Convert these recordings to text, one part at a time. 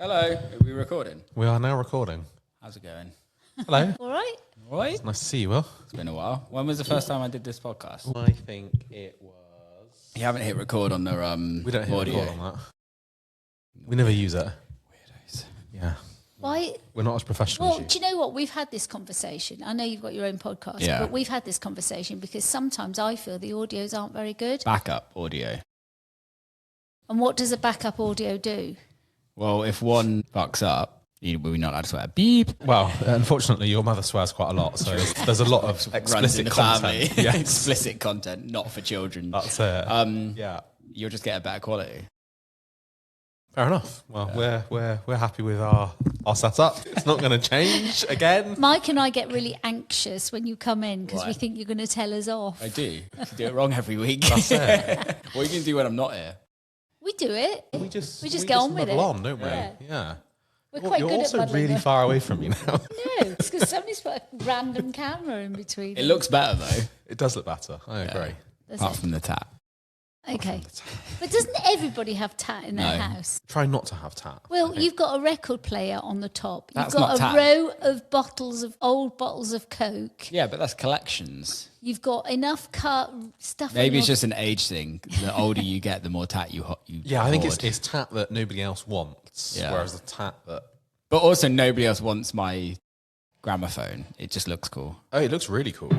Hello, are we recording? We are now recording. How's it going? Hello. All right. All right. It's nice to see you, Will. It's been a while. When was the first time I did this podcast? I think it was... You haven't hit record on the We don't hit audio. record on that. We never use it. Weirdos. Yeah. Why? We're not as professional Well, as you. do you know what? We've had this conversation. I know you've got your own podcast, Yeah. but we've had this conversation because sometimes I feel the audios aren't very good. Backup audio. And what does a backup audio do? Well, if one fucks up, we're not allowed to swear. Beep. Well, unfortunately, your mother swears quite a lot, so there's a lot of Runs in explicit the content. family. Yes. Explicit content, not for children. That's it. Yeah. You'll just get a better quality. Fair enough. Well, we're happy with our setup. It's not going to change again. Mike and I get really anxious when you come in because we Why? think you're going to tell us off. I do. You do it wrong every week. That's it. What are you going to do when I'm not here? We do it. We just get on with muddle it. on, don't we? Yeah. Yeah. We're quite You're good also at muddling. really far away from me now. No, it's because somebody's put a random camera in between. It looks better though, It does look better. I agree. Does apart it? from the tap. Okay. But doesn't everybody have tat in their No. house? Try not to have tat. Well, you've got a record player on the top. You've That's got not a tat. row of old bottles of Coke. Yeah, but that's collections. You've got enough stuff. Maybe in it's your- just an age thing. The older you get, the more tat you Yeah, I think hoard. it's tat that nobody else wants, Yeah. whereas the tat that... But also, nobody else wants my gramophone. It just looks cool. Oh, it looks really cool.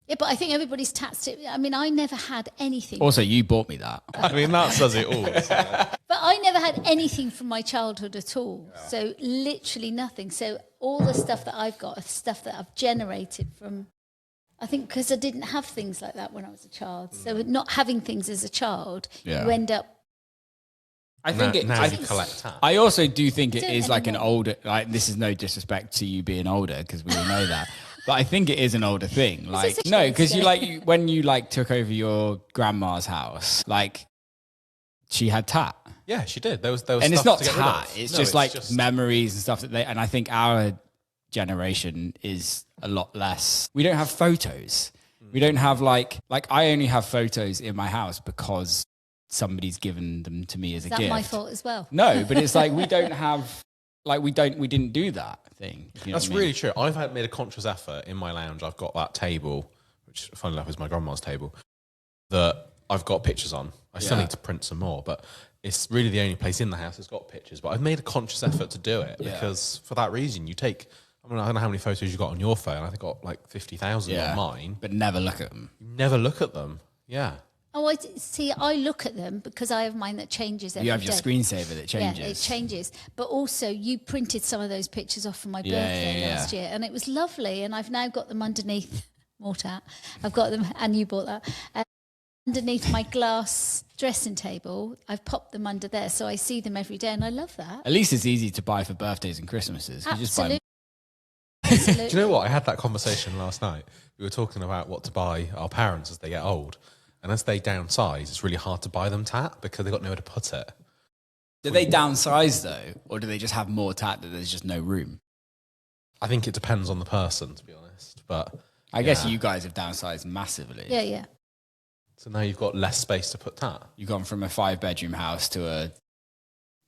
Yeah, but I think everybody's tats. I mean, I never had anything. Also, you bought me that. I mean, that says it all. But I never had anything from my childhood at all. Yeah. So literally nothing. So all the stuff that I've got is stuff that I've generated from, I think, because I didn't have things like that when I was a child. So not having things as a child, Yeah. you end up. I think it. now I, you collect tat. I also do think it Don't is like an anymore. older. Like this is no disrespect to you being older because we all know that. But I think it is an older thing. Like a no, because thing? when you like took over your grandma's house, like she had tat. Yeah, she did. There was And it's stuff not to get rid tat. of. It's No, just like just- memories and stuff that they. And I think our generation is a lot less. We don't have photos. We don't have like I only have photos in my house because somebody's given them to me as Is a that gift. my fault as well? No, but it's like we don't have we didn't do that thing. if you know That's what I mean. really true. I've made a conscious effort in my lounge. I've got that table, which funnily enough is my grandma's table, that I've got pictures on. I still Yeah. need to print some more, but it's really the only place in the house that's got pictures. But I've made a conscious effort to do it Yeah. because for that reason, I don't know how many photos you got on your phone. I think I got like 50,000 on mine. but never look at them. You never look at them. Yeah. Oh, see, I look at them because I have mine that changes every You have your day. screensaver that changes. Yeah, it changes. But also, you printed some of those pictures off for my birthday yeah. last year, and it was lovely. And I've now got them underneath more tat. I've got them, and you bought that underneath my glass dressing table. I've popped them under there, so I see them every day, and I love that. At least it's easy to buy for birthdays and Christmases. You just buy Absolutely. Do you know what? I had that conversation last night. We were talking about what to buy our parents as they get old. And as they downsize, it's really hard to buy them tat because they've got nowhere to put it. Do they downsize though, or do they just have more tat that there's just no room? I think it depends on the person, to be honest. But I guess you guys have downsized massively. Yeah, yeah. so now you've got less space to put tat. You've gone from a 5-bedroom house to a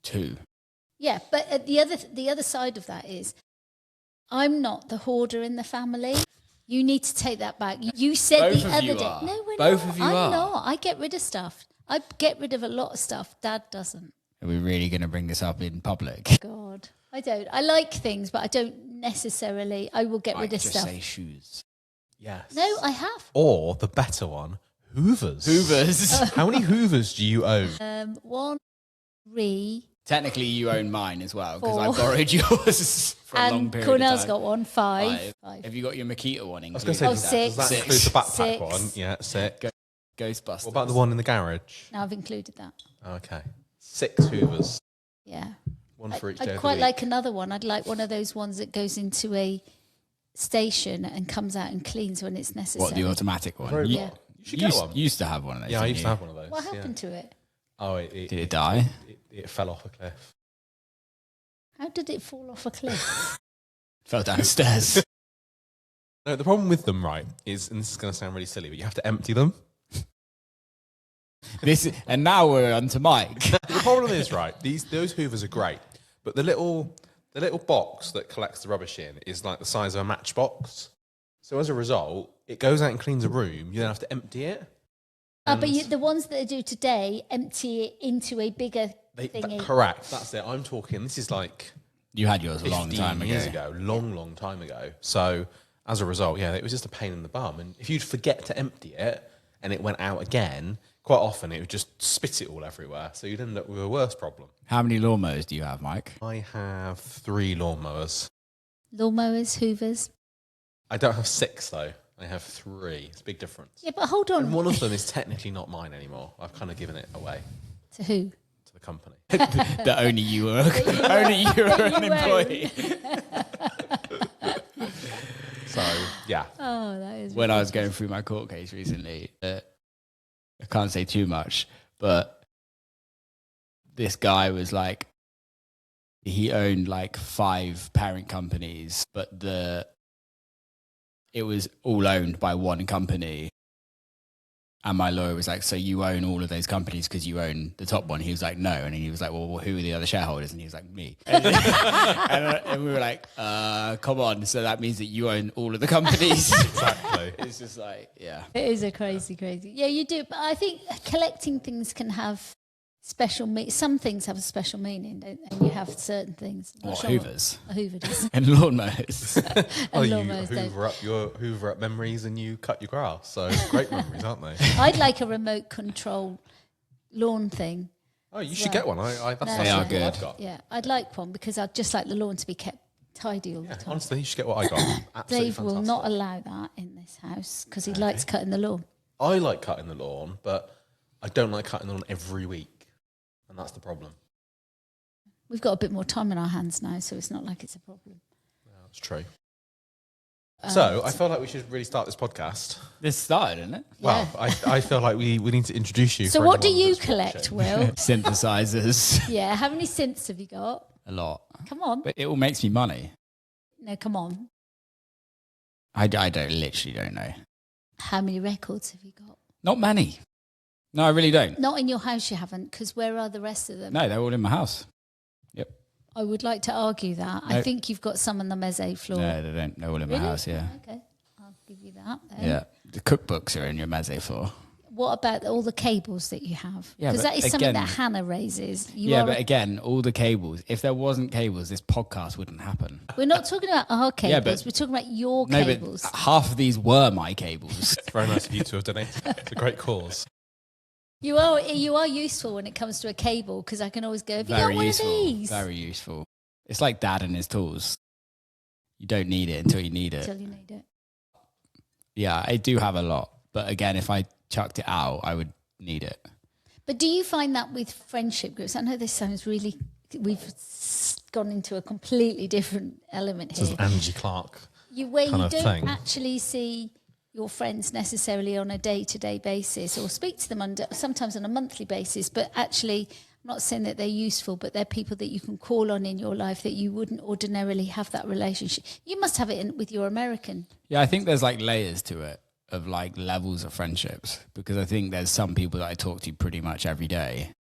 2. Yeah, but the other side of that is, I'm not the hoarder in the family. You need to take that back. You said Both the of other you day. are. No, we're Both not. of you I'm are. not. I get rid of stuff. I get rid of a lot of stuff. Dad doesn't. Are we really going to bring this up in public? God, I don't. I like things, but I don't necessarily. I will get rid of just stuff. say shoes. Yes. No, I have. Or the better one, Hoovers. Hoovers. How many Hoovers do you own? 1, 3, Technically, you own mine as well because I 4. borrowed yours for a long and period Cornell's of time. got 1, 5. Have you got your Makita one? I was going to say, Oh, does 6. that include the backpack 6. one? Yeah, 6. Ghostbusters. What about the one in the garage? Now I've included that. Okay. 6 Hoovers. Yeah. One for each day I'd of the quite week. like another one. I'd like one of those ones that goes into a station and comes out and cleans when it's necessary. What, the automatic one? Very You, well. You should get one. used to have one of those. Yeah, I didn't used you? to have one of those. What happened to it? Oh, Did it die? it fell off a cliff. How did it fall off a cliff? Fell down the stairs. No, the problem with them, right, is, and this is going to sound really silly, but you have to empty them. And now we're on to Mike. The problem is, right, those Hoovers are great, But the little box that collects the rubbish in is like the size of a matchbox. So as a result, it goes out and cleans a room. You then have to empty it. But the ones that they do today empty it into a bigger thingy. Correct. That's it. I'm talking. This is like You had yours a long time ago. years ago. Long time ago. So as a result, yeah, it was just a pain in the bum. And if you'd forget to empty it and it went out again, quite often it would just spit it all everywhere. So you'd end up with a worse problem. How many lawnmowers do you have, Mike? I have 3 lawnmowers. Lawnmowers, hoovers. I don't have 6 though. I have 3. It's a big difference. Yeah, but hold on. And one of them is technically not mine anymore. I've kind of given it away To who? to the company. That only you were an employee. So, yeah. Oh, that is. When I was going through my court case recently, I can't say too much, but this guy was like, he owned like 5 parent companies, but it was all owned by one company. And my lawyer was like, so you own all of those companies because you own the top one? He was like, no. And he was like, well, who are the other shareholders? And he was like, me. And we were like, come on. So that means that you own all of the companies. Exactly. It's just like, yeah. It is a crazy. Yeah, you do. But I think collecting things can have special meaning. Some things have a special meaning, don't they? And you have certain things. What, hoovers? A hoover does. And lawnmowers. And You lawnmowers don't. hoover up memories and you cut your grass. So great memories, aren't they? I'd like a remote control lawn thing. Oh, you should get one. That's They are what good. I've got. Yeah, I'd like one because I'd just like the lawn to be kept tidy all the time. Honestly, you should get what I got. Absolutely Dave will fantastic. not allow that in this house because he likes cutting the lawn. I like cutting the lawn, but I don't like cutting the lawn every week. And that's the problem. We've got a bit more time in our hands now, so it's not like it's a problem. That's true. So I feel like we should really start this podcast. This started, isn't it? Well, I feel like we need to introduce you. So for what do anyone you that's collect, watching. Will? Synthesizers. Yeah, how many synths have you got? A lot. Come on. But it all makes me money. No, come on. I literally don't know. How many records have you got? Not many. No, I really don't. Not in your house you haven't, because where are the rest of them? No, they're all in my house. Yep. I would like to argue that. I think you've got some on the mezze floor. No, they don't. They're all in Really? my house, yeah. Okay, I'll give you that then. Yeah. The cookbooks are in your mezze floor. What about all the cables that you have? Yeah, Because but that is something again- that Hannah raises. But again, all the cables. If there wasn't cables, this podcast wouldn't happen. We're not talking about our cables. but- We're talking about your No, cables. but half of these were my cables. It's very nice of you to have donated. It's a great cause. You are useful when it comes to a cable because I can always go, have you got Very one useful. of these? Very useful. It's like Dad and his tools. You don't need it until you need it. Until you need it. Yeah, I do have a lot. But again, if I chucked it out, I would need it. But do you find that with friendship groups? I know this sounds really, we've gone into a completely different element This is here. Angie Clarke. Where kind you of don't thing. actually see your friends necessarily on a day-to-day basis or speak to them sometimes on a monthly basis, but actually, I'm not saying that they're useful, but they're people that you can call on in your life that you wouldn't ordinarily have that relationship. You must have it with your American. Yeah, I think there's like layers to it of like levels of friendships because I think there's some people that I talk to pretty much every day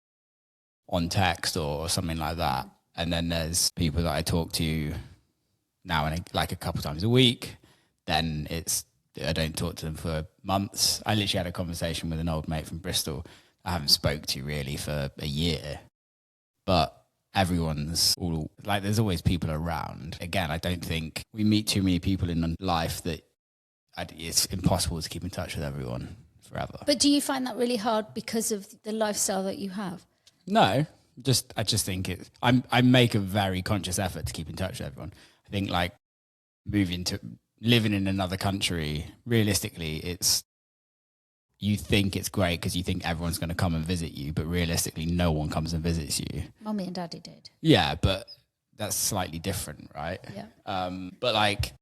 on text or something like that. And then there's people that I talk to now and like a couple times a week. Then I don't talk to them for months. I literally had a conversation with an old mate from Bristol I haven't spoke to really for a year. But everyone's all like, there's always people around. Again, I don't think we meet too many people in life that it's impossible to keep in touch with everyone forever. But do you find that really hard because of the lifestyle that you have? No, I just think I make a very conscious effort to keep in touch with everyone. I think like living in another country, realistically, you think it's great because you think everyone's going to come and visit you, but realistically, no one comes and visits you. Mummy and Daddy did. Yeah, but that's slightly different, right? Yeah. But like,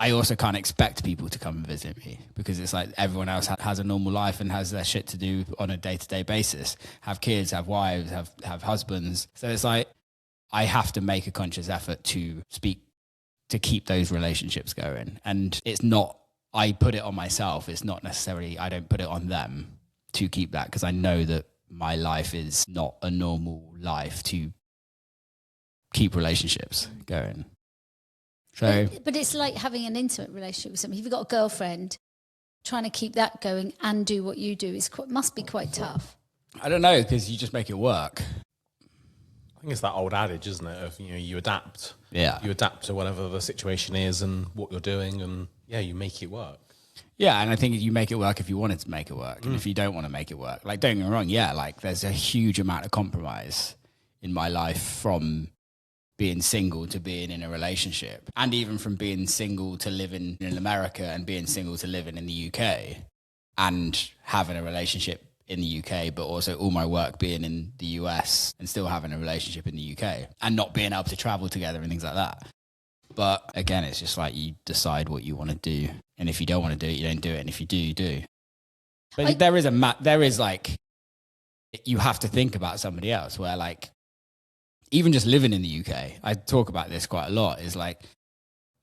I also can't expect people to come and visit me because it's like everyone else has a normal life and has their shit to do on a day-to-day basis, have kids, have wives, have husbands. So it's like, I have to make a conscious effort to keep those relationships going. And it's not, I put it on myself. It's not necessarily, I don't put it on them to keep that because I know that my life is not a normal life to keep relationships going. So, but it's like having an intimate relationship with somebody. If you've got a girlfriend, trying to keep that going and do what you do must be quite tough. I don't know, because you just make it work. I think it's that old adage, isn't it? Of, you adapt. Yeah. You adapt to whatever the situation is and what you're doing, and you make it work. Yeah, and I think you make it work if you wanted to make it work. And if you don't want to make it work, like, don't get me wrong, like, there's a huge amount of compromise in my life, from being single to being in a relationship, and even from being single to living in America and being single to living in the UK and having a relationship in the UK, but also all my work being in the US and still having a relationship in the UK and not being able to travel together and things like that. But again, it's just like, you decide what you want to do. And if you don't want to do it, you don't do it. And if you do, you do. But there is like, you have to think about somebody else, where, like, even just living in the UK, I talk about this quite a lot, is like,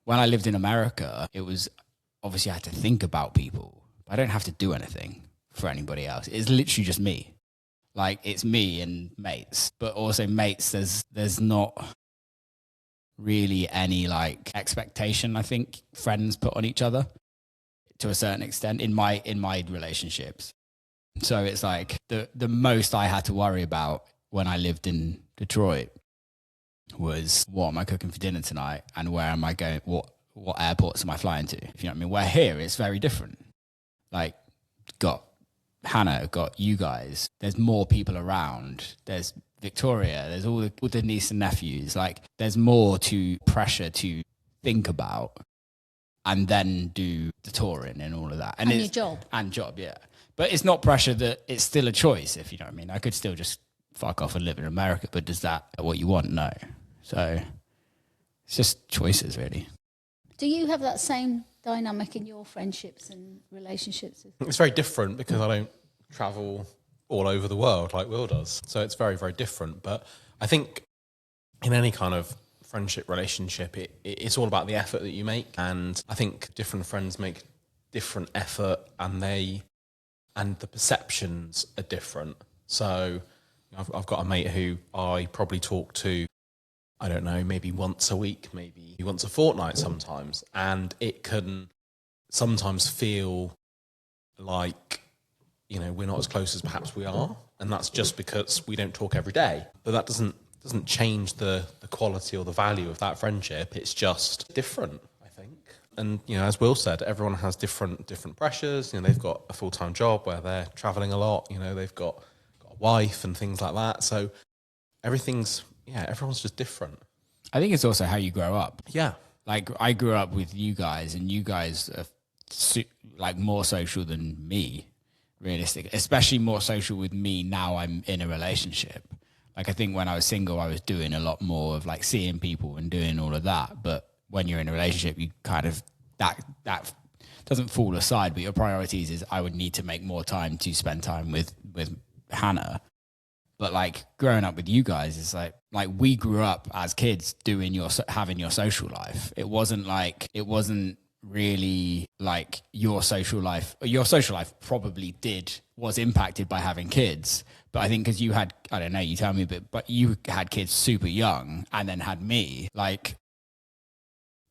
when I lived in America, it was obviously I had to think about people. I don't have to do anything for anybody else. It's literally just me. Like, it's me and mates, but also mates, there's not really any like expectation, I think, friends put on each other to a certain extent in my relationships. So it's like the most I had to worry about when I lived in Detroit was, what am I cooking for dinner tonight, and where am I going, what airports am I flying to, if you know what I mean. Where here it's very different. Like, got Hannah, got you guys, there's more people around, there's Victoria, there's all the niece and nephews, like, there's more to pressure to think about and then do the touring and all of that. And your job. And job, yeah. But it's not pressure, that it's still a choice, if you know what I mean. I could still just fuck off and live in America, but does that what you want? No. So it's just choices, really. Do you have that same dynamic in your friendships and relationships? It's very different because I don't travel all over the world like Will does. So it's very, very different. But I think in any kind of friendship relationship, it's all about the effort that you make. And I think different friends make different effort, and the perceptions are different. So I've got a mate who I probably talk to, I don't know, maybe once a week, maybe once a fortnight sometimes. And it can sometimes feel like, we're not as close as perhaps we are. And that's just because we don't talk every day. But that doesn't change the quality or the value of that friendship. It's just different, I think. And, as Will said, everyone has different pressures. They've got a full-time job where they're traveling a lot. They've got a wife and things like that. So everyone's just different. I think it's also how you grow up. Yeah. Like, I grew up with you guys, and you guys are like more social than me, realistic, especially more social with me now I'm in a relationship. Like, I think when I was single, I was doing a lot more of like seeing people and doing all of that. But when you're in a relationship, you kind of, that doesn't fall aside, but your priorities is, I would need to make more time to spend time with Hannah. But like, growing up with you guys is like we grew up as kids having your social life. It wasn't really like your social life probably was impacted by having kids. But I think because you had, I don't know, you tell me a bit, but you had kids super young and then had me, like,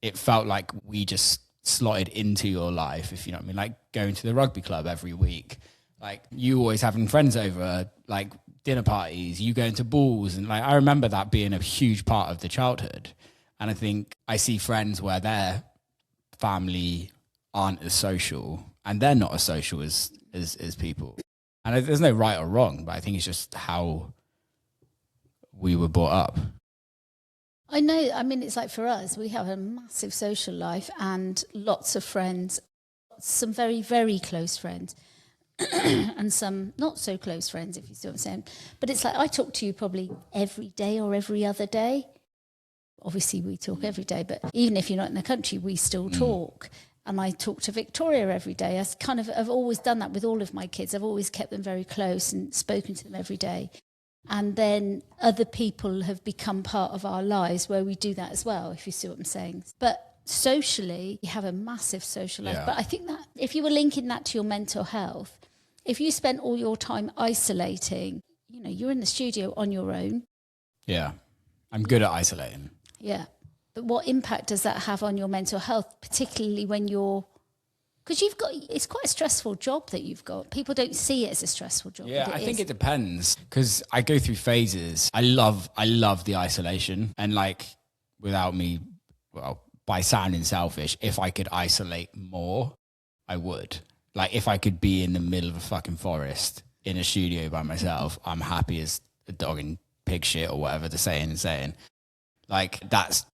it felt like we just slotted into your life, if you know what I mean, like going to the rugby club every week, like you always having friends over, like dinner parties, you going to balls. And like, I remember that being a huge part of the childhood. And I think I see friends where their family aren't as social and they're not as social as people. And there's no right or wrong, but I think it's just how we were brought up. I know, I mean, it's like for us, we have a massive social life and lots of friends, some very, very close friends and some not so close friends, if you see what I'm saying. But it's like, I talk to you probably every day or every other day. Obviously, we talk every day, but even if you're not in the country, we still talk. And I talk to Victoria every day. I've always done that with all of my kids. I've always kept them very close and spoken to them every day. And then other people have become part of our lives where we do that as well, if you see what I'm saying. But socially, you have a massive social life. Yeah. But I think that if you were linking that to your mental health, if you spent all your time isolating, you're in the studio on your own. Yeah. I'm good at isolating. Yeah. But what impact does that have on your mental health, particularly when because it's quite a stressful job that you've got. People don't see it as a stressful job. Yeah, I think it depends because I go through phases. I love the isolation, and like without me, well, by sounding selfish, if I could isolate more, I would. Like if I could be in the middle of a fucking forest in a studio by myself, I'm happy as a dog in pig shit or whatever the saying is saying. Like that's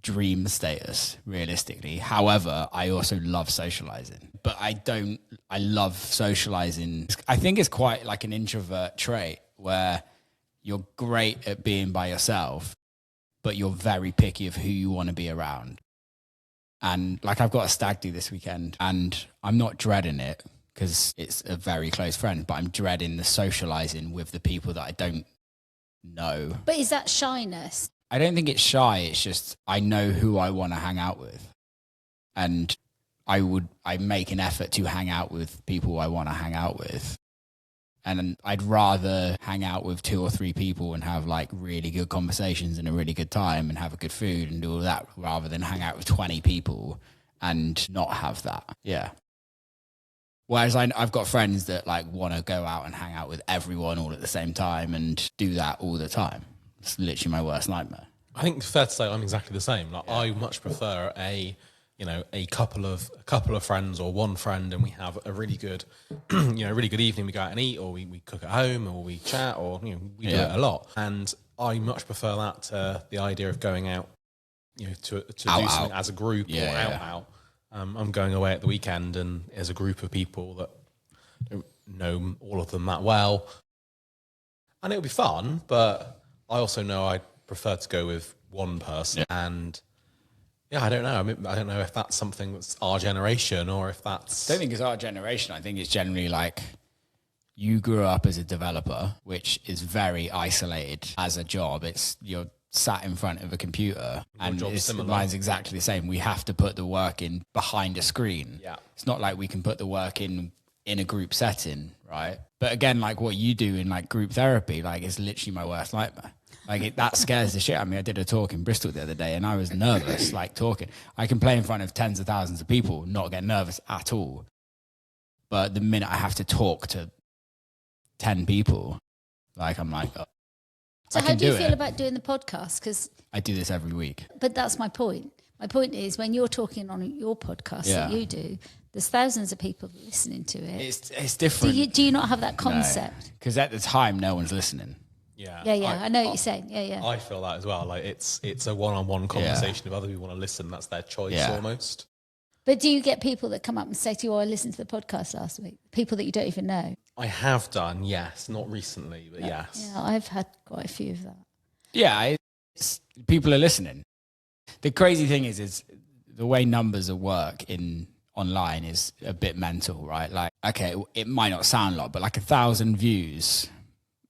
dream status realistically. However, I also love socializing, but I love socializing. I think it's quite like an introvert trait where you're great at being by yourself, but you're very picky of who you want to be around. And like I've got a stag do this weekend and I'm not dreading it because it's a very close friend, but I'm dreading the socializing with the people that I don't know. But is that shyness? I don't think it's shy. It's just I know who I want to hang out with. And I make an effort to hang out with people I want to hang out with. And I'd rather hang out with 2 or 3 people and have like really good conversations and a really good time and have a good food and do all that rather than hang out with 20 people and not have that. Yeah. Whereas I've got friends that like want to go out and hang out with everyone all at the same time and do that all the time. It's literally my worst nightmare. I think it's fair to say I'm exactly the same. Like I much prefer a couple of friends or one friend, and we have a really good, really good evening. We go out and eat, or we cook at home, or we chat, or we do it a lot. And I much prefer that to the idea of going out, to do something as a group or out. I'm going away at the weekend, and there's a group of people that don't know all of them that well, and it'll be fun. But I also know I prefer to go with one person, and I don't know. I don't know if that's something that's our generation or if that's. I don't think it's our generation. I think it's generally like you grew up as a developer, which is very isolated as a job. You're sat in front of a computer, and mine's exactly the same. We have to put the work in behind a screen. Yeah, it's not like we can put the work in a group setting, right? But again, like what you do in like group therapy, like it's literally my worst nightmare. Like that scares the shit out of me. I did a talk in Bristol the other day and I was nervous, like talking. I can play in front of tens of thousands of people, not get nervous at all. But the minute I have to talk to 10 people, like I'm like, oh, so how do you feel about doing the podcast? Because I do this every week. But that's my point. My point is when you're talking on your podcast that you do, there's thousands of people listening to it. It's different. Do you not have that concept? Because at the time, no one's listening. Yeah. I know what you're saying. Yeah. I feel that as well. Like it's a one-on-one conversation. If other people want to listen, that's their choice almost. But do you get people that come up and say to you, I listened to the podcast last week? People that you don't even know? I have done, yes. Not recently, but yes. Yeah, I've had quite a few of that. Yeah, people are listening. The crazy thing is the way numbers of work online is a bit mental, right? Like, okay, it might not sound a lot, but like 1,000 views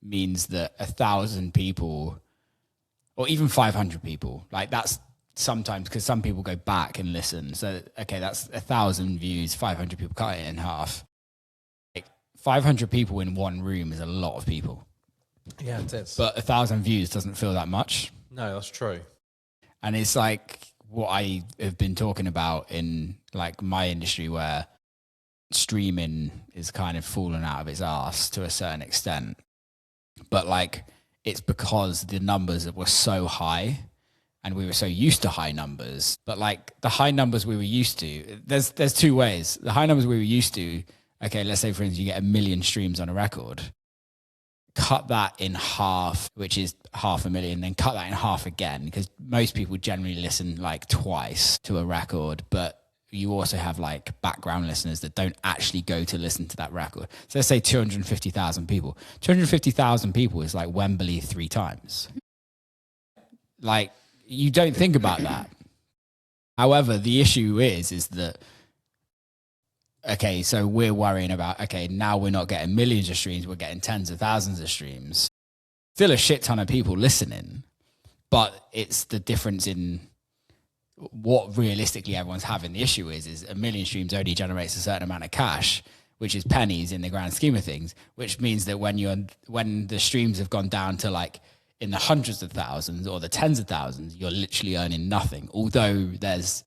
means that 1,000 people or even 500 people, like that's sometimes because some people go back and listen. So, okay, that's 1,000 views, 500 people, cut it in half. Like 500 people in one room is a lot of people. Yeah, it is. But 1,000 views doesn't feel that much. No, that's true. And it's like what I have been talking about in like my industry where streaming is kind of fallen out of its arse to a certain extent. But like, it's because the numbers were so high and we were so used to high numbers. But like the high numbers we were used to, there's 2 ways. The high numbers we were used to, okay, let's say for instance, you get 1 million streams on a record. Cut that in half, which is 500,000, then cut that in half again, because most people generally listen like twice to a record, but you also have like background listeners that don't actually go to listen to that record. So let's say 250,000 people. 250,000 people is like Wembley 3 times. Like, you don't think about that. However, the issue is that, okay, so we're worrying about, okay, now we're not getting millions of streams, we're getting tens of thousands of streams. Still a shit ton of people listening, but it's the difference in what realistically everyone's having. The issue is 1 million streams only generates a certain amount of cash, which is pennies in the grand scheme of things, which means that when the streams have gone down to like in the hundreds of thousands or the tens of thousands, you're literally earning nothing, although there's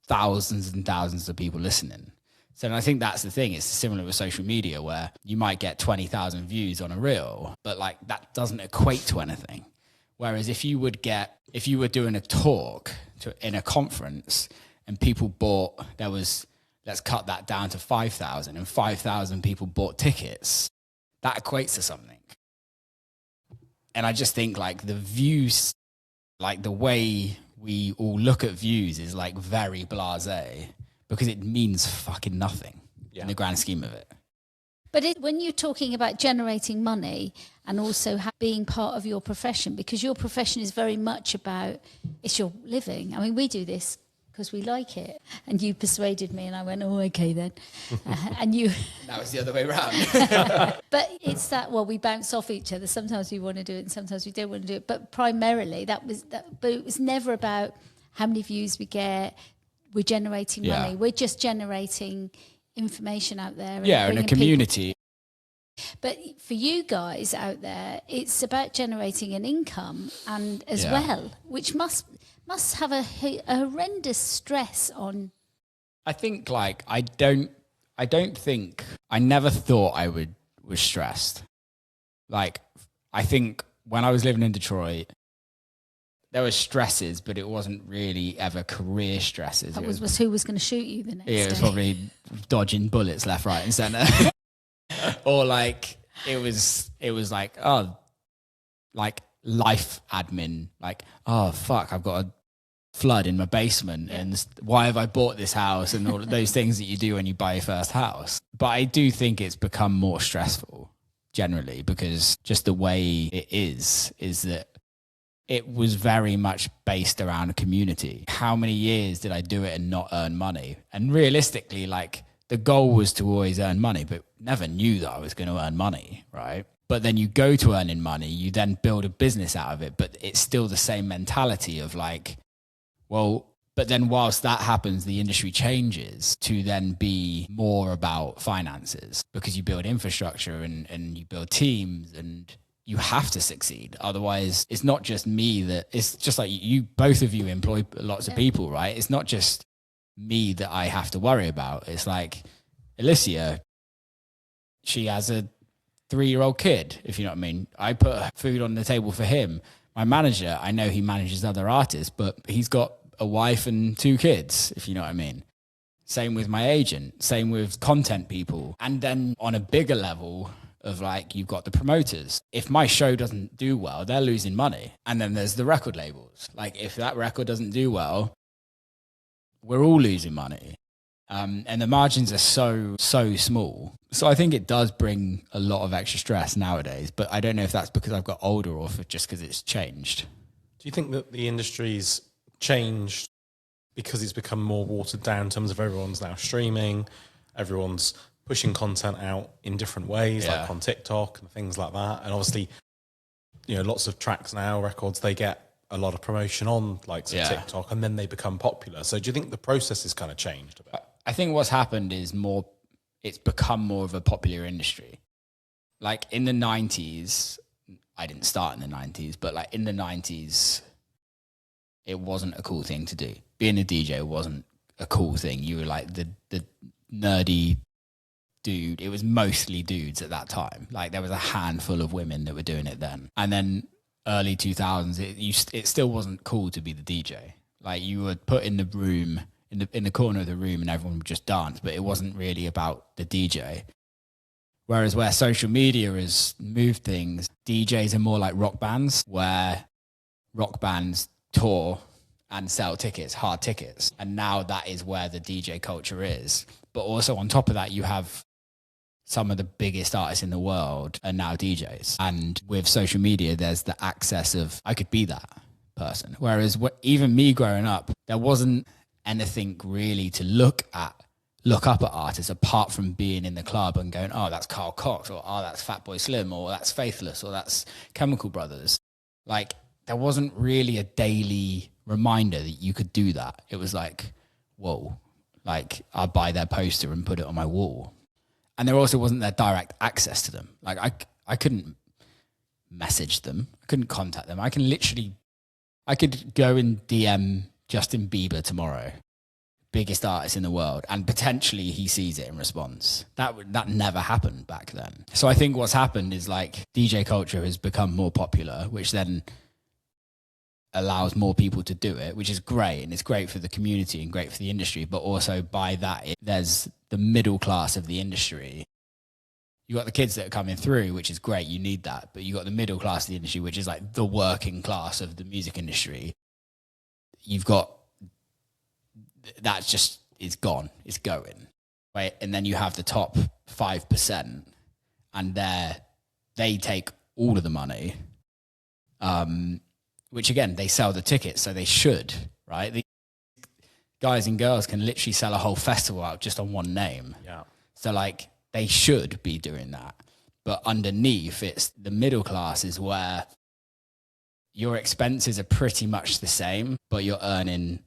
thousands and thousands of people listening. So I think that's the thing. It's similar with social media where you might get 20,000 views on a reel, but like that doesn't equate to anything. Whereas if you were doing a talk in a conference and people bought, let's cut that down to 5,000 and 5,000 people bought tickets, that equates to something. And I just think like the views, like the way we all look at views is like very blasé because it means fucking nothing in the grand scheme of it. But when you're talking about generating money and also being part of your profession, because your profession is very much about, it's your living. I mean, we do this because we like it. And you persuaded me and I went, oh, okay then. And you... That was the other way around. But it's that, well, we bounce off each other. Sometimes we want to do it and sometimes we don't want to do it. But primarily but it was never about how many views we get. We're generating money. We're just generating information out there. And a community. But for you guys out there, it's about generating an income and as well, which must have a horrendous stress on. I think like I never thought I was stressed. Like I think when I was living in Detroit, there were stresses, but it wasn't really ever career stresses. That was who was going to shoot you the next day. It was probably dodging bullets left, right, and centre. Or like it was like, oh, like life admin, like, oh fuck, I've got a flood in my basement and why have I bought this house and all of those things that you do when you buy your first house. But I do think it's become more stressful generally because just the way it is that it was very much based around a community. How many years did I do it and not earn money? And realistically, like the goal was to always earn money, but never knew that I was going to earn money, right? But then you go to earning money, you then build a business out of it, but it's still the same mentality of like, well, but then whilst that happens, the industry changes to then be more about finances because you build infrastructure and you build teams and you have to succeed. Otherwise, it's not just me it's just like you, both of you employ lots of people, right? It's not just me that I have to worry about. It's like Alicia, she has a 3-year-old kid, if you know what I mean. I put food on the table for him. My manager, I know he manages other artists, but he's got a wife and 2 kids, if you know what I mean. Same with my agent, same with content people. And then on a bigger level of like, you've got the promoters. If my show doesn't do well, they're losing money. And then there's the record labels. Like if that record doesn't do well, we're all losing money. And the margins are so small. So I think it does bring a lot of extra stress nowadays, but I don't know if that's because I've got older or just because it's changed. Do you think that the industry's changed because it's become more watered down in terms of everyone's now streaming, everyone's pushing content out in different ways, like on TikTok and things like that? And obviously, you know, lots of tracks now, records, they get a lot of promotion on like TikTok and then they become popular. So do you think the process has kind of changed a bit? I think what's happened is it's become more of a popular industry. Like in the 90s, I didn't start in the 90s, but like in the 90s, it wasn't a cool thing to do. Being a DJ wasn't a cool thing. You were like the nerdy dude. It was mostly dudes at that time. Like there was a handful of women that were doing it then. And then early 2000s, it still wasn't cool to be the DJ. Like you were put in the room, in the corner of the room and everyone would just dance, but it wasn't really about the DJ. Whereas where social media has moved things, DJs are more like rock bands, where rock bands tour and sell tickets, hard tickets. And now that is where the DJ culture is. But also on top of that, you have some of the biggest artists in the world are now DJs. And with social media, there's the access of, I could be that person. Whereas even me growing up, there wasn't anything really to look up at artists apart from being in the club and going, oh, that's Carl Cox, or oh, that's Fatboy Slim, or that's Faithless, or that's Chemical Brothers. Like there wasn't really a daily reminder that you could do that. It was like, whoa, like I'll buy their poster and put it on my wall. And there also wasn't that direct access to them. Like I couldn't message them. I couldn't contact them. I could go and DM Justin Bieber tomorrow, biggest artist in the world, and potentially he sees it and responds. That never happened back then. So I think what's happened is like DJ culture has become more popular, which then allows more people to do it, which is great, and it's great for the community and great for the industry. But also by that, there's the middle class of the industry. You got the kids that are coming through, which is great. You need that. But you got the middle class of the industry, which is like the working class of the music industry. You've got that just is gone. It's going. Right? And then you have the top 5%, and they take all of the money. Which again, they sell the tickets, so they should, right? The guys and girls can literally sell a whole festival out just on one name. Yeah. So like, they should be doing that. But underneath, it's the middle class is where your expenses are pretty much the same, but you're earning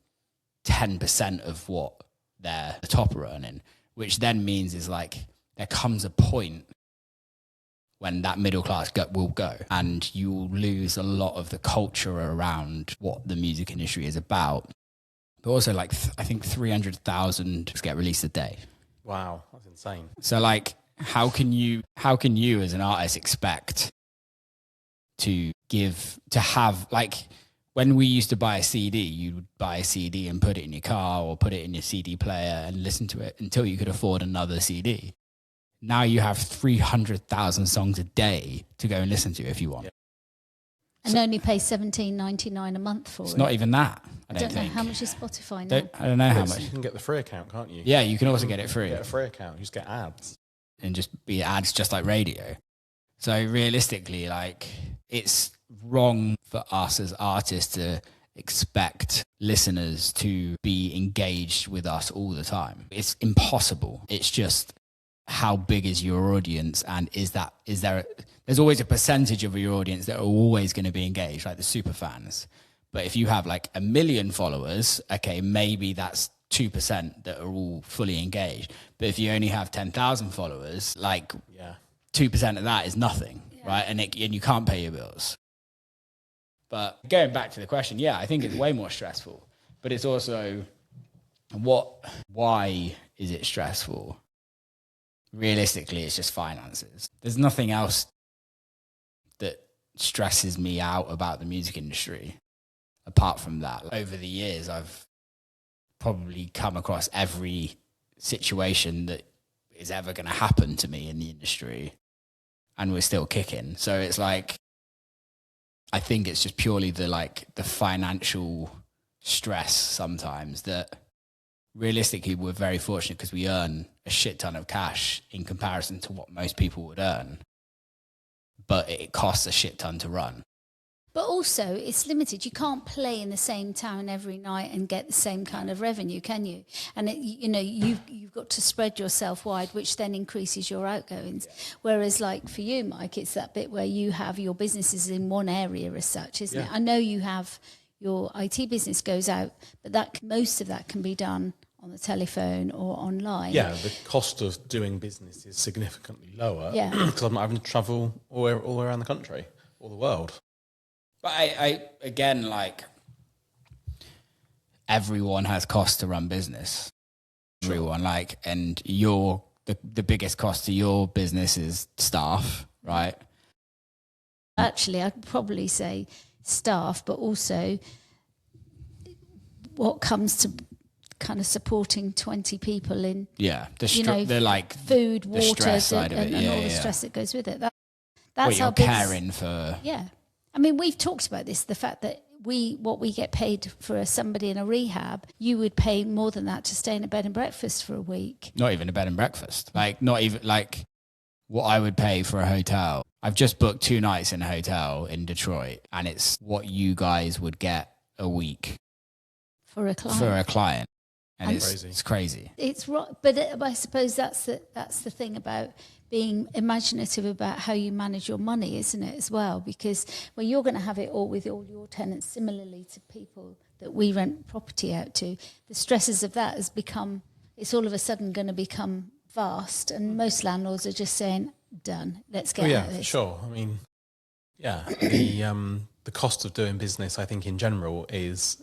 10% of what the top are earning, which then means is like there comes a point when that middle class will go, and you will lose a lot of the culture around what the music industry is about. But also like, I think 300,000 get released a day. Wow, that's insane. So like, how can you as an artist expect to have, like, when we used to buy a CD, you would buy a CD and put it in your car or put it in your CD player and listen to it until you could afford another CD. Now you have 300,000 songs a day to go and listen to if you want. Yeah. And only pay $17.99 a month for it. It's not even that. I don't know think. how much is Spotify now. I don't know how much. You can get the free account, can't you? Yeah, you can also get it free. Get a free account. You just get ads. And just be ads just like radio. So realistically, like, it's wrong for us as artists to expect listeners to be engaged with us all the time. It's impossible. It's just, how big is your audience, and there's always a percentage of your audience that are always going to be engaged, like the super fans. But if you have like 1 million followers, okay, maybe that's 2% that are all fully engaged. But if you only have 10,000 followers, like 2% of that is nothing, right? And you can't pay your bills. But going back to the question, I think it's way more stressful. But it's also, why is it stressful? Realistically, it's just finances. There's nothing else that stresses me out about the music industry apart from that. Over the years, I've probably come across every situation that is ever going to happen to me in the industry, and we're still kicking. So it's like, I think it's just purely the financial stress sometimes that realistically we're very fortunate because we earn a shit ton of cash in comparison to what most people would earn. But it costs a shit ton to run. But also, it's limited. You can't play in the same town every night and get the same kind of revenue, can you? And you've got to spread yourself wide, which then increases your outgoings. Whereas, like for you, Mike, it's that bit where you have your businesses in one area as such, isn't it? I know you have your IT business goes out, but most of that can be done on the telephone or online. Yeah, the cost of doing business is significantly lower. Yeah, because I'm not having to travel all around the country, all the world. But I again, like, everyone has costs to run business. Everyone, like, and the biggest cost to your business is staff, right? Actually, I'd probably say staff, but also what comes to kind of supporting 20 people in, they're like food, water, stress side of it. and all the stress that goes with it. That's you're our business. caring for. Yeah. I mean, we've talked about this, the fact that what we get paid for somebody in a rehab, you would pay more than that to stay in a bed and breakfast for a week. Not even a bed and breakfast. Like, not even like what I would pay for a hotel. I've just booked 2 nights in a hotel in Detroit, and it's what you guys would get a week for a client. And it's crazy. It's right, but I suppose that's the thing about being imaginative about how you manage your money, isn't it, as well? Because you're going to have it all with all your tenants, similarly to people that we rent property out to. The stresses of that it's all of a sudden going to become vast, and most landlords are just saying, done, let's get out of this. For sure. I mean, Yeah, the cost of doing business, I think, in general, is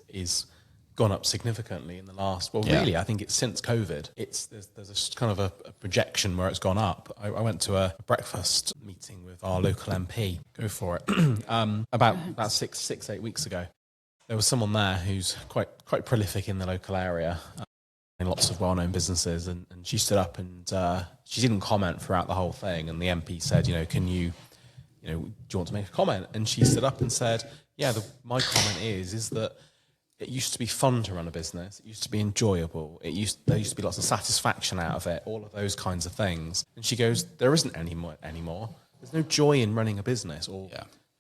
gone up significantly in the last. Well, really, I think it's since COVID. There's a kind of a projection where it's gone up. I went to a breakfast meeting with our local MP. Go for it. About 8 weeks ago, there was someone there who's quite prolific in the local area. In lots of well-known businesses, and she stood up and she didn't comment throughout the whole thing. And the MP said, do you want to make a comment? And she stood up and said, yeah, my comment is that it used to be fun to run a business. It used to be enjoyable. There used to be lots of satisfaction out of it, all of those kinds of things. And she goes, there isn't anymore. There's no joy in running a business, or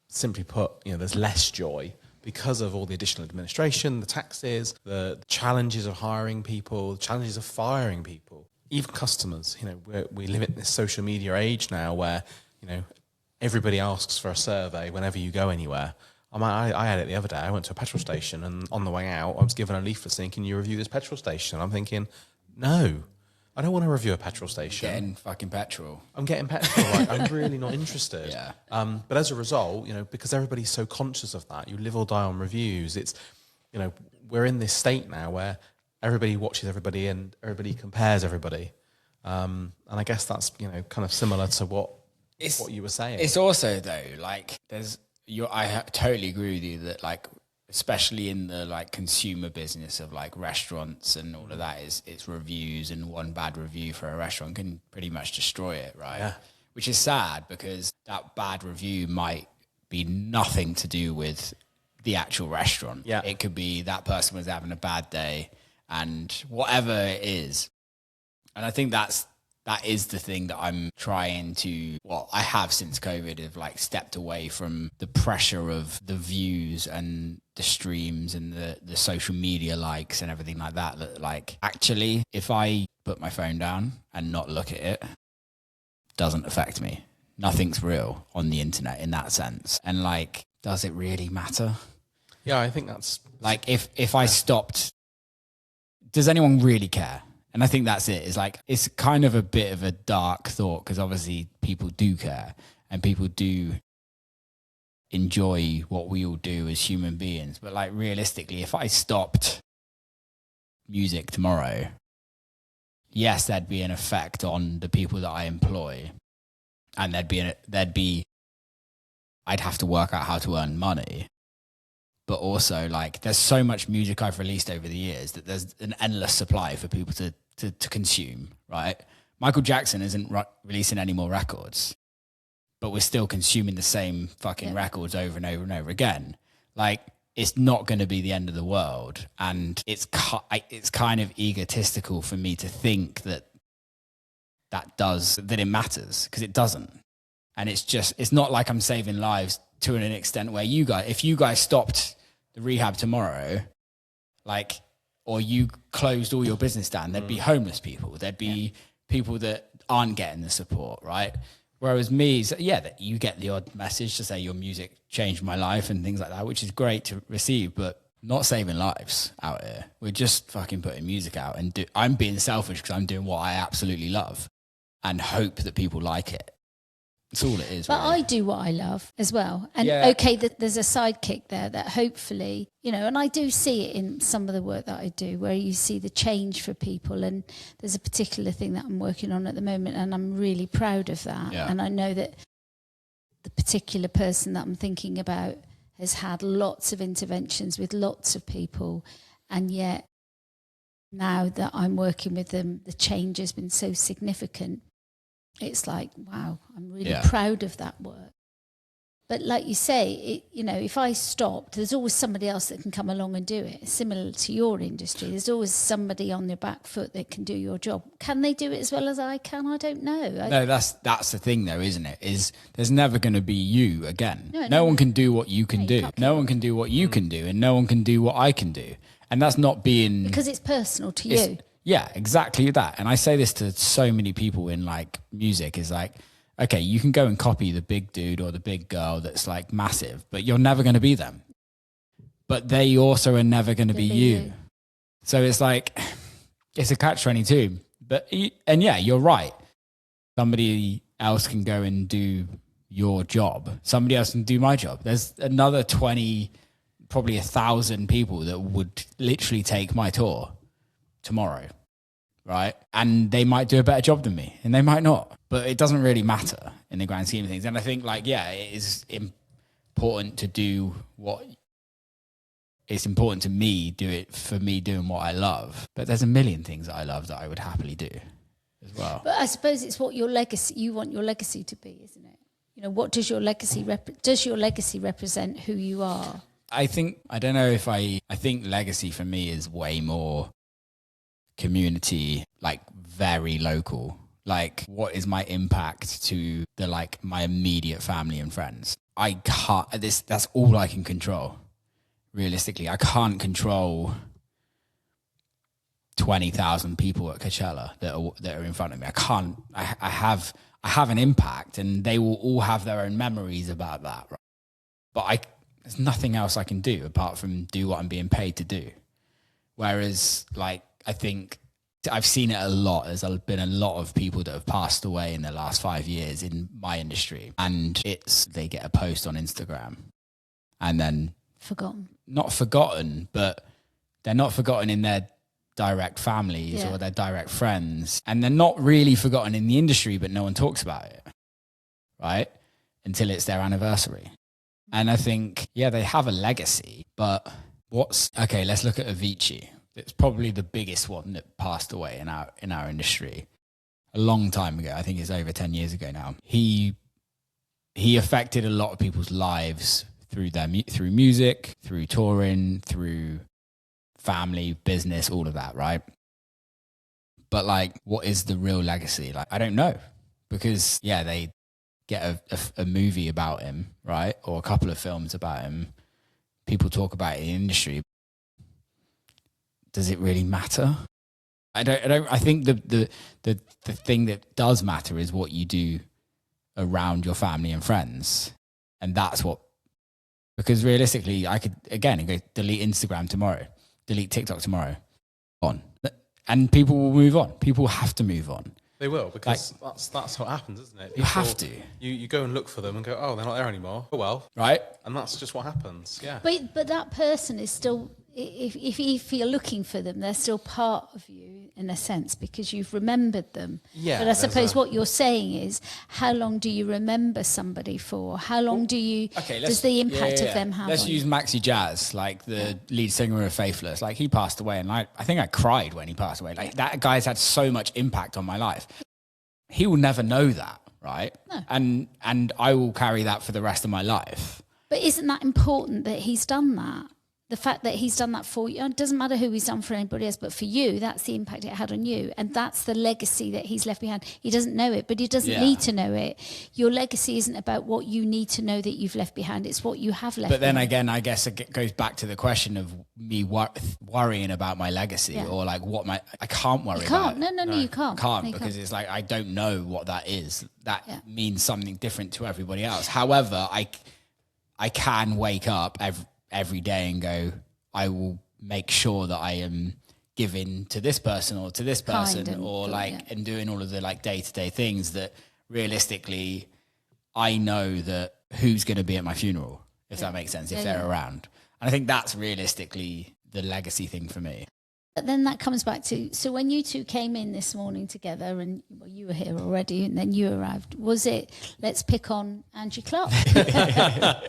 simply put, there's less joy because of all the additional administration, the taxes, the challenges of hiring people, the challenges of firing people, even customers. We live in this social media age now where, everybody asks for a survey whenever you go anywhere. I had it the other day. I went to a petrol station, and on the way out, I was given a leaflet saying, "Can you review this petrol station?" I'm thinking, no, I don't want to review a petrol station. Getting fucking petrol. I'm getting petrol. I'm really not interested. Yeah. But as a result, because everybody's so conscious of that, you live or die on reviews. It's, we're in this state now where everybody watches everybody and everybody compares everybody. And I guess that's, kind of similar to what you were saying. It's also though, I totally agree with you that especially in the consumer business of restaurants and all of that, it's reviews, and one bad review for a restaurant can pretty much destroy it, right? Yeah. Which is sad, because that bad review might be nothing to do with the actual restaurant. Yeah. It could be that person was having a bad day, and whatever it is. And I think that is the thing that I'm trying to, I have since COVID, have stepped away from the pressure of the views and the streams and the social media likes and everything like that. That actually, if I put my phone down and not look at it, doesn't affect me. Nothing's real on the internet in that sense. And does it really matter? Yeah, I think that's if I stopped, does anyone really care? And I think that's it. It's kind of a bit of a dark thought, because obviously people do care and people do enjoy what we all do as human beings. But realistically, if I stopped music tomorrow, yes, there'd be an effect on the people that I employ, and I'd have to work out how to earn money. But also there's so much music I've released over the years that there's an endless supply for people to consume, right? Michael Jackson isn't releasing any more records, but we're still consuming the same fucking records over and over and over again. It's not going to be the end of the world. And it's kind of egotistical for me to think that it matters, because it doesn't. And it's not like I'm saving lives to an extent where if you guys stopped the rehab tomorrow, or you closed all your business down, there'd be homeless people. There'd be people that aren't getting the support, right? Whereas me, that you get the odd message to say your music changed my life and things like that, which is great to receive, but not saving lives out here. We're just fucking putting music out, and I'm being selfish because I'm doing what I absolutely love and hope that people like it. That's all it is. But really. I do what I love as well. And there's a sidekick there that hopefully, and I do see it in some of the work that I do, where you see the change for people. And there's a particular thing that I'm working on at the moment, and I'm really proud of that. Yeah. And I know that the particular person that I'm thinking about has had lots of interventions with lots of people. And yet now that I'm working with them, the change has been so significant. It's wow, I'm really proud of that work. But like you say, if I stopped, there's always somebody else that can come along and do it. Similar to your industry, there's always somebody on their back foot that can do your job. Can they do it as well as I can? I don't know. No, that's the thing though, isn't it? Is there's never going to be you again. No one can do what you can do. No one can do what you can do, and no one can do what I can do. And that's not being... Because it's personal to you. Yeah, exactly that. And I say this to so many people in music, is okay, you can go and copy the big dude or the big girl that's massive, but you're never going to be them. But they also are never going to be you. So it's it's a catch-22. But, and yeah, you're right. Somebody else can go and do your job. Somebody else can do my job. There's another 20, probably 1,000 people that would literally take my tour tomorrow, right? And they might do a better job than me, and they might not. But it doesn't really matter in the grand scheme of things. And I think, like, yeah, it is important to do what it's important to me, do it for me doing what I love. But there's a million things that I love that I would happily do as well. But I suppose it's what your legacy, you want your legacy to be, isn't it? You know, what does your legacy represent who you are? I think legacy for me is way more community, like very local. Like, what is my impact to the, like, my immediate family and friends? That's all I can control. Realistically, I can't control 20,000 people at Coachella that are in front of me. I can't. I have an impact, and they will all have their own memories about that. Right? But there's nothing else I can do apart from do what I'm being paid to do. Whereas, like, I think I've seen it a lot. There's been a lot of people that have passed away in the last 5 years in my industry, and they get a post on Instagram, and then not forgotten, but they're not forgotten in their direct families or their direct friends. And they're not really forgotten in the industry, but no one talks about it, right? Until it's their anniversary. And I think, yeah, they have a legacy, but let's look at Avicii. It's probably the biggest one that passed away in our industry a long time ago. I think it's over 10 years ago now. He affected a lot of people's lives through music, through touring, through family, business, all of that, right? But, like, what is the real legacy? Like, I don't know, because they get a movie about him, right? Or a couple of films about him. People talk about it in the industry. Does it really matter? I think the thing that does matter is what you do around your family and friends. And that's what, because realistically, I could, again, go delete Instagram tomorrow, delete TikTok tomorrow, and people will move on. People have to move on. They will, because that's what happens, isn't it? You have to. You go and look for them and go, oh, they're not there anymore. Oh, well. Right. And that's just what happens, yeah. But that person is still, if you're looking for them, they're still part of you in a sense, because you've remembered them. Yeah. But I suppose what you're saying is, how long do you remember somebody for? How long does the impact of them have? Let's use Maxi Jazz, like the lead singer of Faithless. Like, he passed away, and I think I cried when he passed away. Like, that guy's had so much impact on my life. He will never know that, right? No. And I will carry that for the rest of my life. But isn't that important that he's done that? The fact that he's done that for you, it doesn't matter who he's done for anybody else, but for you, that's the impact it had on you. And that's the legacy that he's left behind. He doesn't know it, but he doesn't need to know it. Your legacy isn't about what you need to know that you've left behind. It's what you have left behind. But then again, I guess it goes back to the question of me worrying about my legacy or like I can't worry about it. No, you can't. Because it's like, I don't know what that is. That means something different to everybody else. However, I can wake up every day and go, I will make sure that I am giving to this person or to this person and doing all of the like day-to-day things that realistically I know that who's going to be at my funeral, if that makes sense, if they're around. And I think that's realistically the legacy thing for me. But then that comes back to, so when you two came in this morning together, and you were here already and then you arrived, was it, let's pick on Angie Clarke?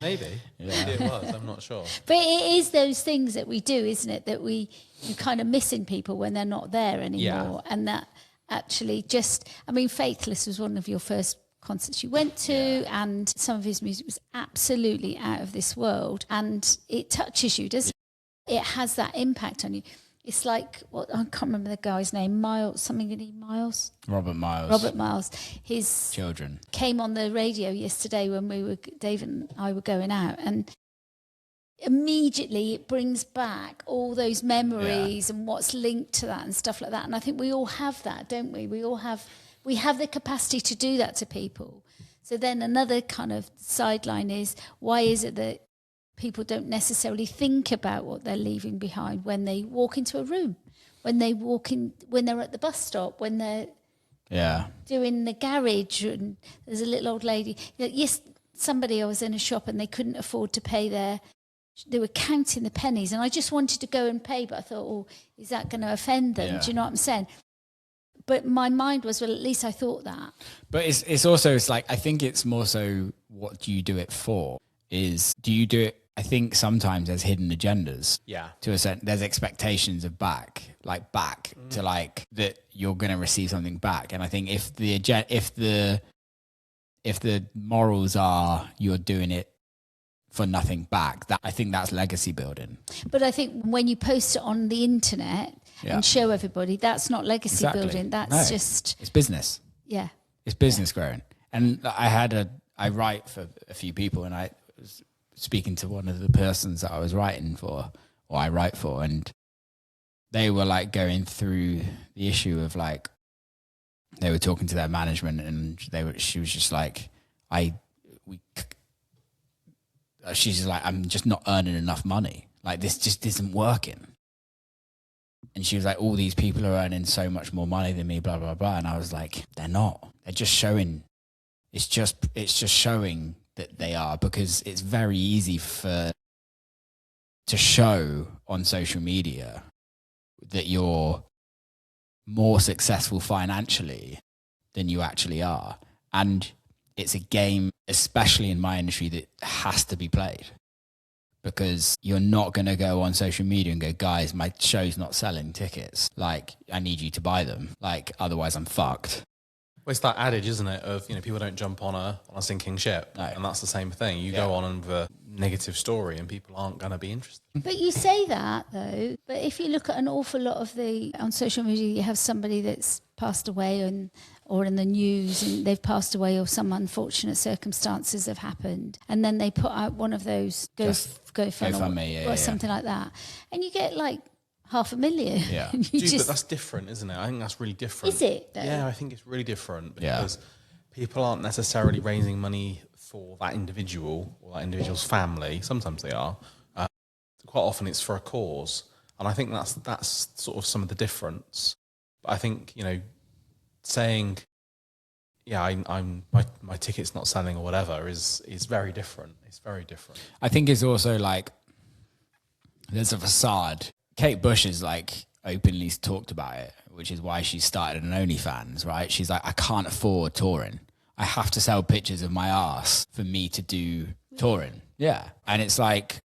Maybe. Yeah. It was, I'm not sure. But it is those things that we do, isn't it, that you kind of missing people when they're not there anymore. Yeah. And that actually Faithless was one of your first concerts you went to, and some of his music was absolutely out of this world, and it touches you, doesn't it? It has that impact on you. It's like, I can't remember the guy's name, Miles. Robert Miles. His children came on the radio yesterday when Dave and I were going out, and immediately it brings back all those memories and what's linked to that and stuff like that. And I think we all have that, don't we? We have the capacity to do that to people. So then another kind of sideline is, why is it that people don't necessarily think about what they're leaving behind when they walk into a room, when they're at the bus stop, when they're Yeah. doing the garage, and there's a little old lady. Yes, somebody, I was in a shop and they couldn't afford to pay they were counting the pennies, and I just wanted to go and pay, but I thought, oh, is that going to offend them? Yeah. Do you know what I'm saying? But my mind was, well, at least I thought that. But it's also, it's like, I think it's more so, what do you do it for? Do you do it? I think sometimes there's hidden agendas. Yeah. To a certain, there's expectations of back to like that you're going to receive something back. And I think if the morals are you're doing it for nothing back, that I think that's legacy building. But I think when you post it on the internet and show everybody, that's not legacy building. That's it's business. Yeah. It's business growing. And I write for a few people, and I was speaking to one of the persons that I was writing for, or I write for, and they were like going through the issue of like, they were talking to their management, and she was just like, she's just like, I'm just not earning enough money. Like, this just isn't working. And she was like, all these people are earning so much more money than me, blah, blah, blah. And I was like, they're not. They're just showing. It's just showing that they are, because it's very easy to show on social media that you're more successful financially than you actually are. And it's a game, especially in my industry, that has to be played, because you're not going to go on social media and go, guys, my show's not selling tickets. Like, I need you to buy them. Like, otherwise I'm fucked. Well, it's that adage, isn't it, of, people don't jump on a sinking ship. No. And that's the same thing. You go on with a negative story and people aren't going to be interested. But you say that, though. But if you look at an awful lot of on social media, you have somebody that's passed away or in the news and they've passed away, or some unfortunate circumstances have happened. And then they put out one of those GoFundMe or something like that. And you get like 500,000. Yeah. But that's different, isn't it? I think that's really different. Is it, though? Yeah, I think it's really different, because people aren't necessarily raising money for that individual or that individual's family. Sometimes they are. Quite often it's for a cause. And I think that's sort of some of the difference. But I think, saying, my ticket's not selling or whatever is very different. It's very different. I think it's also like, there's a facade. Kate Bush has like openly talked about it, which is why she started an OnlyFans, right? She's like, I can't afford touring. I have to sell pictures of my ass for me to do touring. Yeah. And it's like,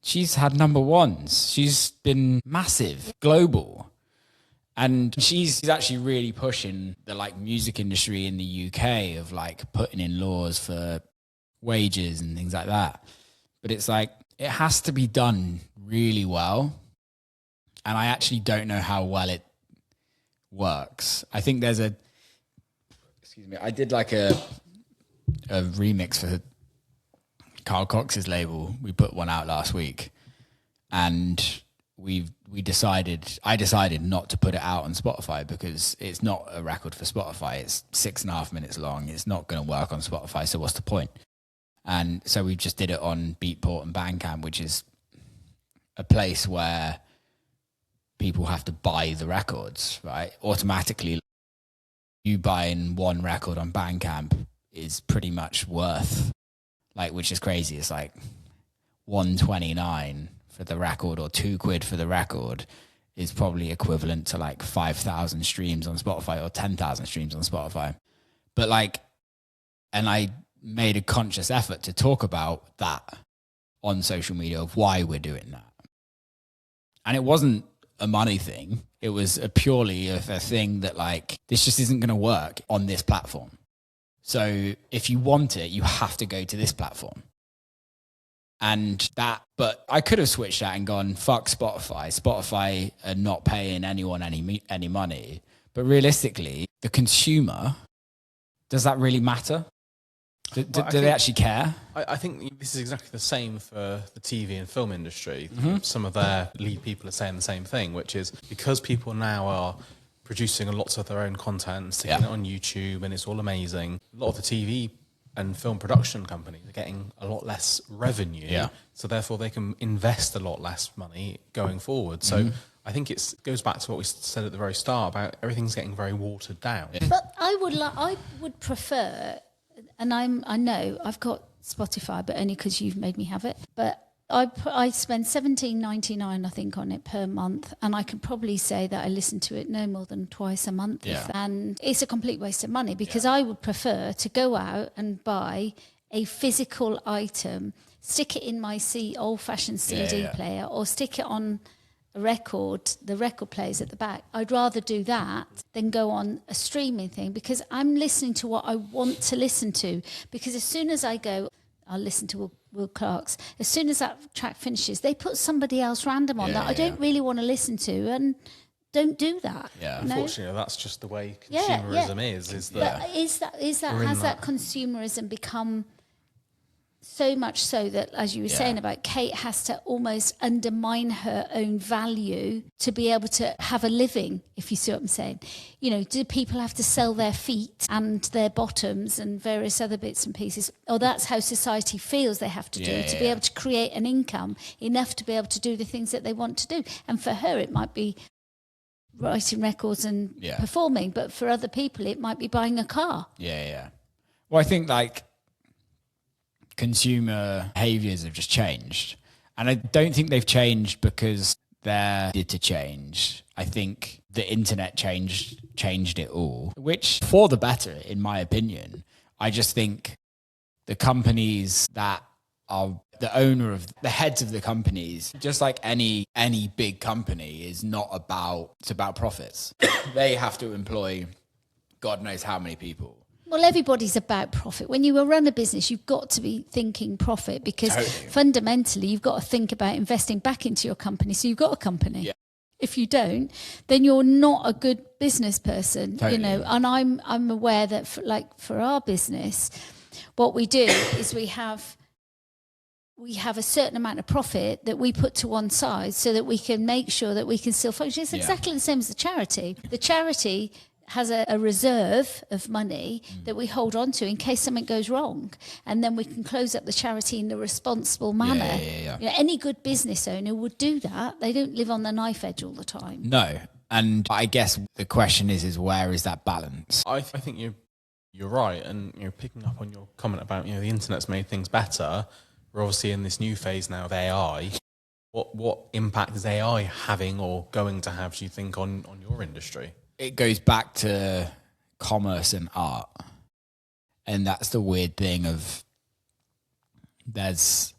she's had number ones. She's been massive, global. And she's actually really pushing the like music industry in the UK of like putting in laws for wages and things like that. But it's like, it has to be done really well. And I actually don't know how well it works. I think there's I did like a remix for Carl Cox's label. We put one out last week, and I decided not to put it out on Spotify, because it's not a record for Spotify. It's 6.5 minutes long. It's not going to work on Spotify. So what's the point? And so we just did it on Beatport and Bandcamp, which is a place where people have to buy the records, right? Automatically, you buying one record on Bandcamp is pretty much worth, like, which is crazy. It's like $1.29 for the record, or £2 for the record, is probably equivalent to like 5,000 streams on Spotify or 10,000 streams on Spotify. But like, and I made a conscious effort to talk about that on social media, of why we're doing that. And it wasn't a money thing. It was purely a thing that like, this just isn't going to work on this platform. So if you want it, you have to go to this platform. But I could have switched that and gone, fuck Spotify. Spotify are not paying anyone any money. But realistically, the consumer, does that really matter? Do they actually care? I think this is exactly the same for the TV and film industry. Mm-hmm. Some of their lead people are saying the same thing, which is because people now are producing lots of their own content and sticking it on YouTube, and it's all amazing. A lot of the TV and film production companies are getting a lot less revenue. Yeah. So therefore they can invest a lot less money going forward. So I I think it goes back to what we said at the very start about everything's getting very watered down. But I would prefer, and I know I've got Spotify, but only because you've made me have it. But I spend $17.99, I think, on it per month, and I can probably say that I listen to it no more than twice a month. And it's a complete waste of money, because I would prefer to go out and buy a physical item, stick it in my old-fashioned CD player, or stick it on a record, the record players at the back. I'd rather do that than go on a streaming thing, because I'm listening to what I want to listen to. Because as soon as I go, I'll listen to Will Clarke's, as soon as that track finishes, they put somebody else random on that I don't really want to listen to, and don't do that. Unfortunately, that's just the way consumerism is. But has that consumerism become so much so that, as you were saying about Kate, has to almost undermine her own value to be able to have a living, if you see what I'm saying? You know, do people have to sell their feet and their bottoms and various other bits and pieces? Or that's how society feels they have to do to be able to create an income enough to be able to do the things that they want to do. And for her, it might be writing records and performing, but for other people, it might be buying a car. Well, I think like consumer behaviors have just changed, and I don't think they've changed because they're needed to change. I think the internet changed it all, which for the better, in my opinion. I just think the companies that are the owner of the heads of the companies, just like any big company, is not about, it's about profits. They have to employ God knows how many people. Well, everybody's about profit. When you run a business, you've got to be thinking profit, because fundamentally you've got to think about investing back into your company. So you've got a company. If you don't, then you're not a good business person, you know. And I'm aware that for our business, what we do is we have a certain amount of profit that we put to one side so that we can make sure that we can still function. It's exactly the same as the charity. The charity has a reserve of money that we hold on to in case something goes wrong, and then we can close up the charity in a responsible manner. You know, any good business owner would do that. They don't live on the knife edge all the time. No. And I guess the question is where is that balance? I think you're right, and picking up on your comment about the internet's made things better. We're obviously in this new phase now of AI. What impact is AI having or going to have, do you think, on your industry? It goes back to commerce and art. And that's the weird thing of there's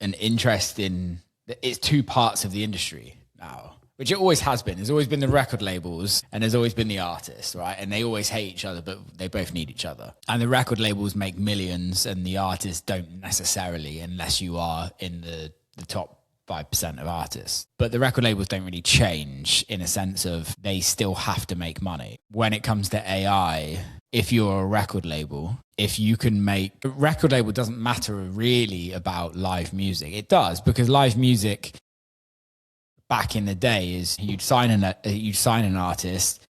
an interest in, it's two parts of the industry now, which it always has been. There's always been the record labels and there's always been the artists, right? And they always hate each other, but they both need each other. And the record labels make millions and the artists don't necessarily, unless you are in the top 5% of artists. But the record labels don't really change in a sense of they still have to make money. When it comes to AI, if you're a record label, if you can make... A record label doesn't matter really about live music. It does, because live music back in the day is you'd sign an artist,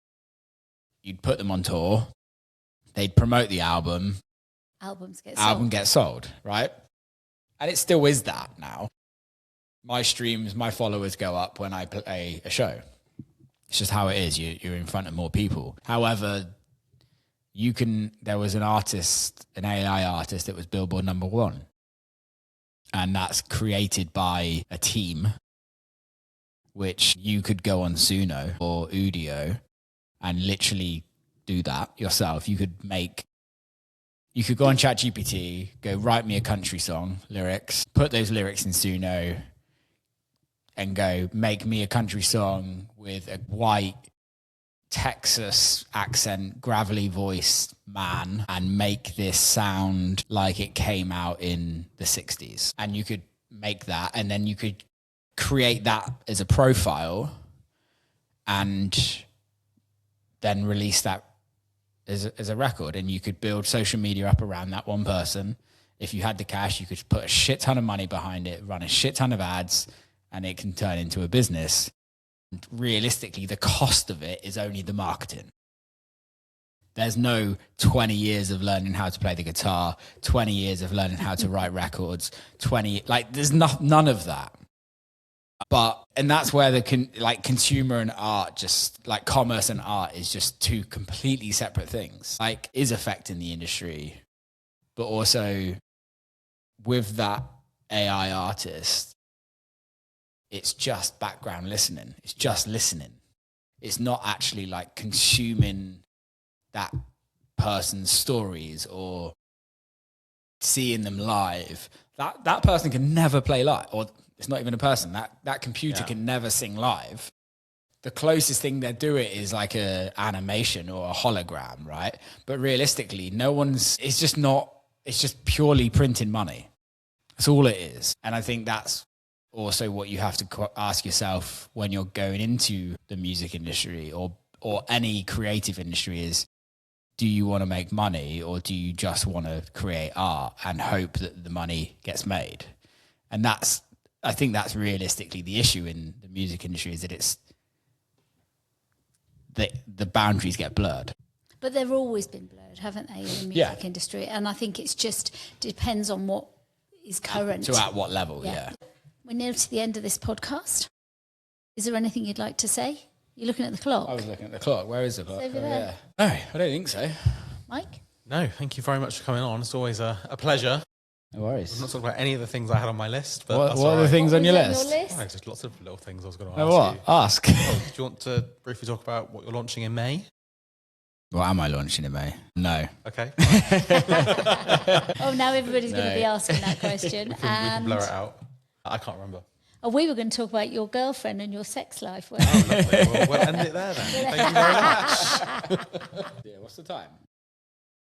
you'd put them on tour, they'd promote the album, album gets sold, right? And it still is that now. My streams, my followers go up when I play a show. It's just how it is. You're in front of more people. However, there was an artist, an AI artist that was Billboard #1. And that's created by a team, which you could go on Suno or Udio and literally do that yourself. You could go on ChatGPT, go write me a country song, lyrics, put those lyrics in Suno, and go make me a country song with a white Texas accent, gravelly voiced man, and make this sound like it came out in the 60s. And you could make that, and then you could create that as a profile and then release that as a record. And you could build social media up around that one person. If you had the cash, you could put a shit ton of money behind it, run a shit ton of ads, and it can turn into a business. And realistically, the cost of it is only the marketing. There's no 20 years of learning how to play the guitar, 20 years of learning how to write records, there's none of that. And that's where the consumer and art, just like commerce and art, is just two completely separate things. Like, is affecting the industry, but also with that AI artist, it's just background listening. It's just listening. It's not actually like consuming that person's stories or seeing them live. That person can never play live, or it's not even a person. That computer can never sing live. The closest thing they do it is like a animation or a hologram, right? But realistically, it's just purely printing money. That's all it is. And I think that's also what you have to ask yourself when you're going into the music industry or any creative industry is, do you want to make money, or do you just want to create art and hope that the money gets made? And I think that's realistically the issue in the music industry, is that the boundaries get blurred. But they've always been blurred, haven't they, in the music industry? And I think it's just depends on what is current. So at what level, yeah. We're near to the end of this podcast. Is there anything you'd like to say? You're looking at the clock. I was looking at the clock. Where is the clock? It's over there. No, I don't think so. Mike? No, thank you very much for coming on. It's always a pleasure. No worries. I'm not talking about any of the things I had on my list, but what are the things on your What list? was on your Oh, just lots of little things I was going to Oh, ask what? you. Ask. Do you want to briefly talk about what you're launching in May? What am I launching in May? No. Okay. Oh, now everybody's going to be asking that question. we can blur it out. I can't remember. We were going to talk about your girlfriend and your sex life. Oh, lovely. We'll end it there then. Thank you very much. Yeah, what's the time?